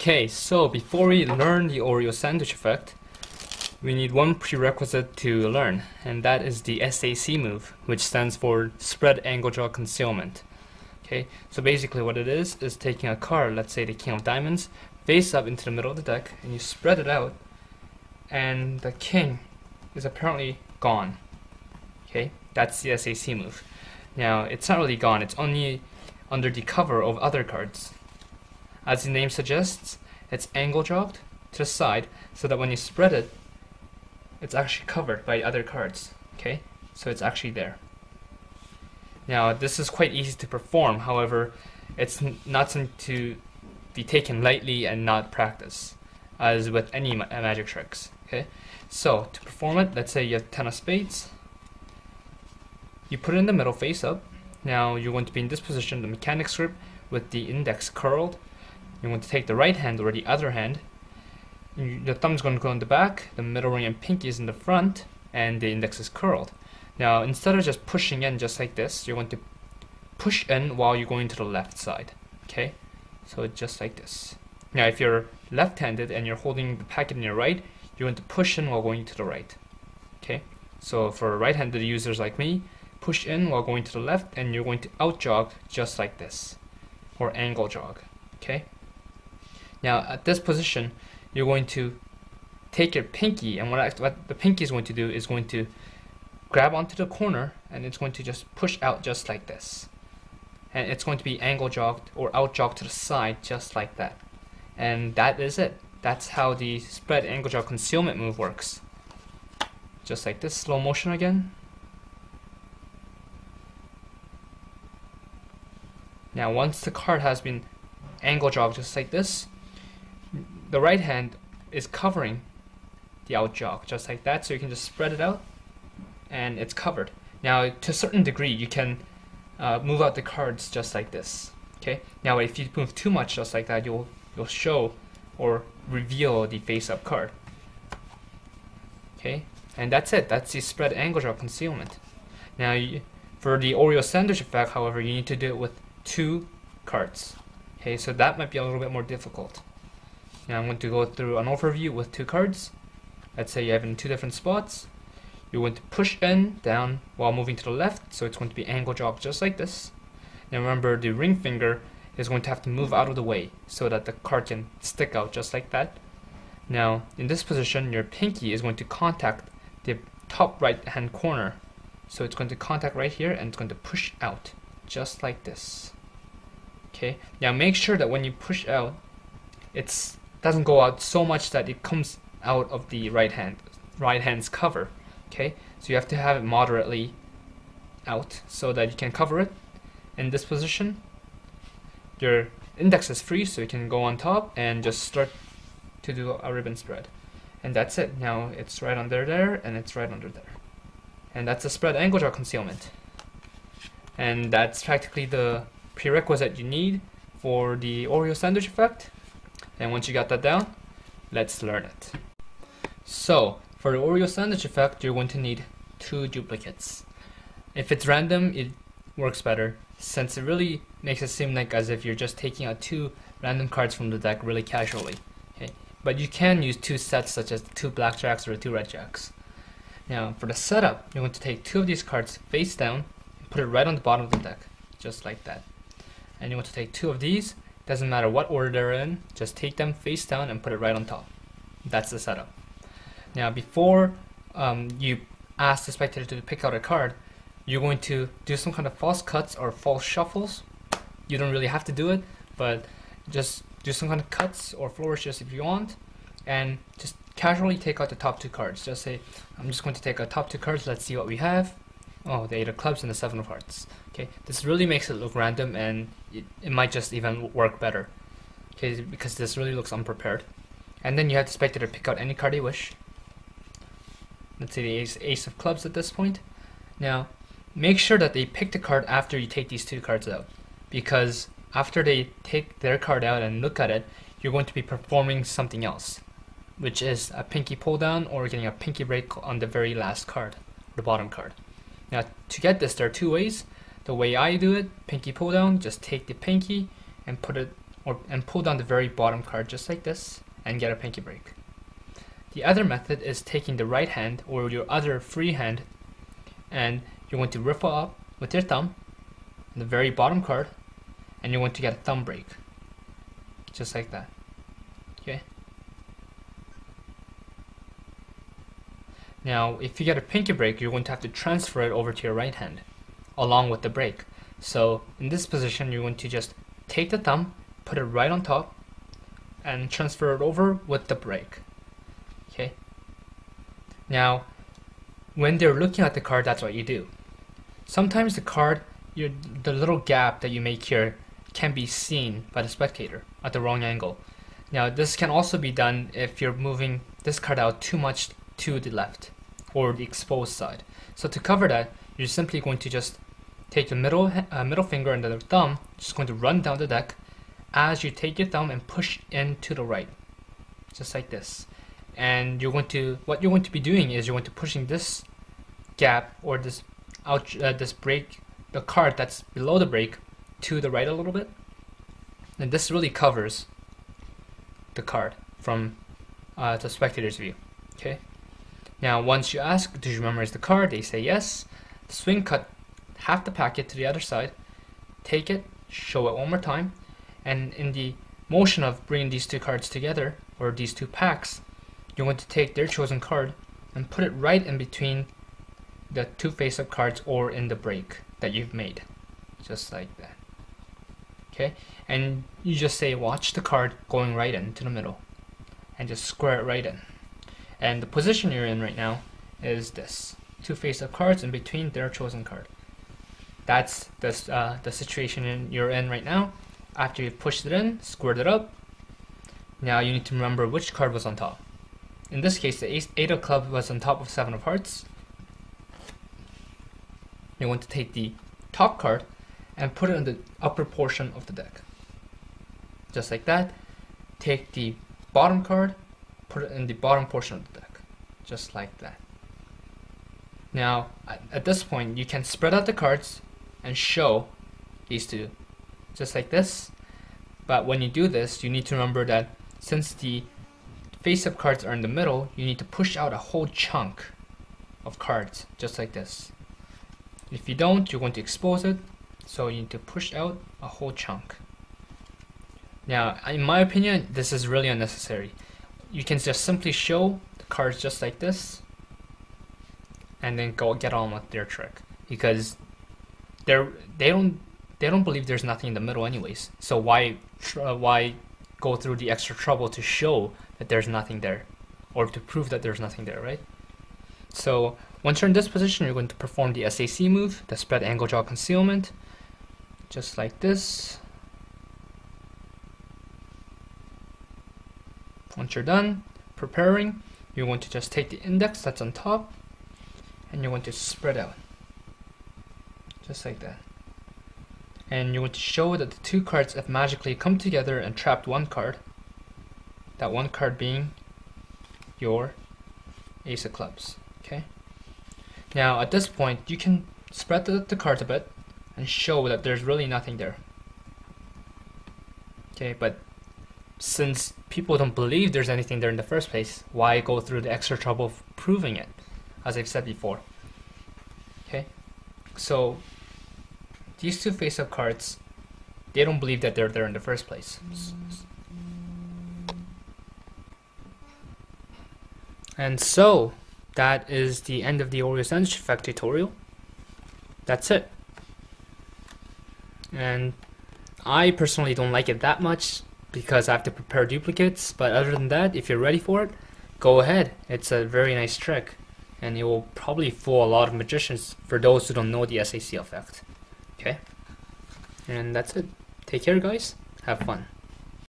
Okay, so before we learn the Oreo sandwich effect, we need one prerequisite to learn, and that is the SAC move, which stands for Spread Angle Jaw Concealment. Okay, so basically what it is taking a card, let's say the King of Diamonds, face up into the middle of the deck, and you spread it out, and the King is apparently gone. Okay, that's the SAC move. Now, it's not really gone, it's only under the cover of other cards. As the name suggests, it's angle jogged to the side so that when you spread it, it's actually covered by other cards. Okay, so it's actually there. Now, this is quite easy to perform, however, it's not something to be taken lightly and not practice, as with any magic tricks. Okay, so to perform it, let's say you have 10 of spades. You put it in the middle face up. Now you're going to be in this position, the mechanics grip, with the index curled. You're going to take the right hand or the other hand. Your thumb is going to go in the back, the middle ring and pinky is in the front, and the index is curled. Now, instead of just pushing in just like this, you're going to push in while you're going to the left side. Okay, so just like this. Now, if you're left-handed and you're holding the packet in your right, you're going to push in while going to the right. Okay, so for right-handed users like me, push in while going to the left, and you're going to out jog just like this, or angle jog. Okay. Now at this position, you're going to take your pinky, and what the pinky is going to do is going to grab onto the corner, and it's going to just push out just like this, and it's going to be angle jogged or out jogged to the side just like that, and that is it. That's how the spread angle jog concealment move works. Just like this, slow motion again. Now once the card has been angle jogged just like this, the right hand is covering the out jog just like that, so you can just spread it out and it's covered. Now to a certain degree you can move out the cards just like this. Okay. Now if you move too much just like that, you'll show or reveal the face up card. Okay, and that's it. That's the spread angle jog concealment. Now for the Oreo sandwich effect, however, you need to do it with 2 cards. Okay, so that might be a little bit more difficult. Now I'm going to go through an overview with 2 cards. Let's say you have it in 2 different spots. You're going to push in, down while moving to the left, so it's going to be angle jog just like this. Now remember, the ring finger is going to have to move out of the way so that the card can stick out just like that. Now in this position, your pinky is going to contact the top right hand corner, so it's going to contact right here and it's going to push out just like this. Okay, now make sure that when you push out, it doesn't go out so much that it comes out of the right hand's cover. Okay, so you have to have it moderately out so that you can cover it. In this position, your index is free, so you can go on top and just start to do a ribbon spread, and that's it. Now it's right under there and it's right under there, and that's a spread angle jog concealment, and that's practically the prerequisite you need for the Oreo sandwich effect. And once you got that down, let's learn it. So for the Oreo sandwich effect, you're going to need 2 duplicates. If it's random, it works better, since it really makes it seem like as if you're just taking out 2 random cards from the deck really casually. Okay, but you can use 2 sets, such as 2 blackjacks or 2 red jacks. Now for the setup, you're going to take 2 of these cards face down and put it right on the bottom of the deck, just like that. And you want to take 2 of these, doesn't matter what order they're in, just take them face down and put it right on top. That's the setup. Now before you ask the spectator to pick out a card, you're going to do some kind of false cuts or false shuffles. You don't really have to do it, but just do some kind of cuts or flourishes if you want, and just casually take out the top 2 cards. Just say, I'm just going to take out top 2 cards, let's see what we have. Oh, the 8 of clubs and the 7 of hearts. Okay, this really makes it look random, and it might just even work better. Okay, because this really looks unprepared. And then you have the spectator pick out any card they wish. Let's say the ace of clubs at this point. Now, make sure that they pick the card after you take these 2 cards out, because after they take their card out and look at it, you're going to be performing something else, which is a pinky pull down or getting a pinky break on the very last card, the bottom card. Now to get this, there are 2 ways. The way I do it, pinky pull down, just take the pinky and put it and pull down the very bottom card just like this and get a pinky break. The other method is taking the right hand or your other free hand, and you're going to riffle up with your thumb on the very bottom card, and you're going to get a thumb break just like that. Okay. Now if you get a pinky break, you're going to have to transfer it over to your right hand along with the break. So in this position, you're going to just take the thumb, put it right on top, and transfer it over with the break. Okay. Now when they're looking at the card, that's what you do. Sometimes the card, the little gap that you make here can be seen by the spectator at the wrong angle. Now this can also be done if you're moving this card out too much to the left or the exposed side. So to cover that, you're simply going to just take the middle finger and the thumb, just going to run down the deck as you take your thumb and push into the right, just like this. And what you're going to be doing is you're going to pushing this gap or this break, the card that's below the break, to the right a little bit, and this really covers the card from the spectator's view. Okay. Now once you ask, do you memorize the card? They say yes. Swing cut half the packet to the other side, take it, show it one more time, and in the motion of bringing these two cards together, or these two packs, you're going to take their chosen card and put it right in between the two face-up cards or in the break that you've made, just like that. Okay, and you just say watch the card going right into the middle and just square it right in. And the position you're in right now is this, two face-up cards in between their chosen card. That's the situation you're in right now. After you've pushed it in, squared it up, now you need to remember which card was on top. In this case, the Eight of Clubs was on top of Seven of Hearts. You're going to take the top card and put it in the upper portion of the deck. Just like that. Take the bottom card, put it in the bottom portion of the deck. Just like that. Now, at this point, you can spread out the cards and show these two, just like this. But when you do this, you need to remember that since the face-up cards are in the middle, you need to push out a whole chunk of cards, just like this. If you don't, you're going to expose it, so you need to push out a whole chunk. Now, in my opinion, this is really unnecessary. You can just simply show the cards just like this, and then go get on with their trick, because they don't believe there's nothing in the middle anyways. So why go through the extra trouble to show that there's nothing there, or to prove that there's nothing there, right? So once you're in this position, you're going to perform the SAC move, the spread angle draw concealment, just like this. Once you're done preparing, you're going to just take the index that's on top, and you're going to spread out, just like that. And you're going to show that the two cards have magically come together and trapped one card, that one card being your Ace of Clubs. Okay. Now at this point, you can spread the cards a bit and show that there's really nothing there. Okay, but since people don't believe there's anything there in the first place, why go through the extra trouble of proving it, as I've said before? Okay, so these two face-up cards, they don't believe that they're there in the first place. And so that is the end of the Oreo Sandwich Effect tutorial. That's it. And I personally don't like it that much because I have to prepare duplicates, but other than that, if you're ready for it, go ahead. It's a very nice trick, and it will probably fool a lot of magicians for those who don't know the SAC effect. Okay? And that's it. Take care, guys. Have fun.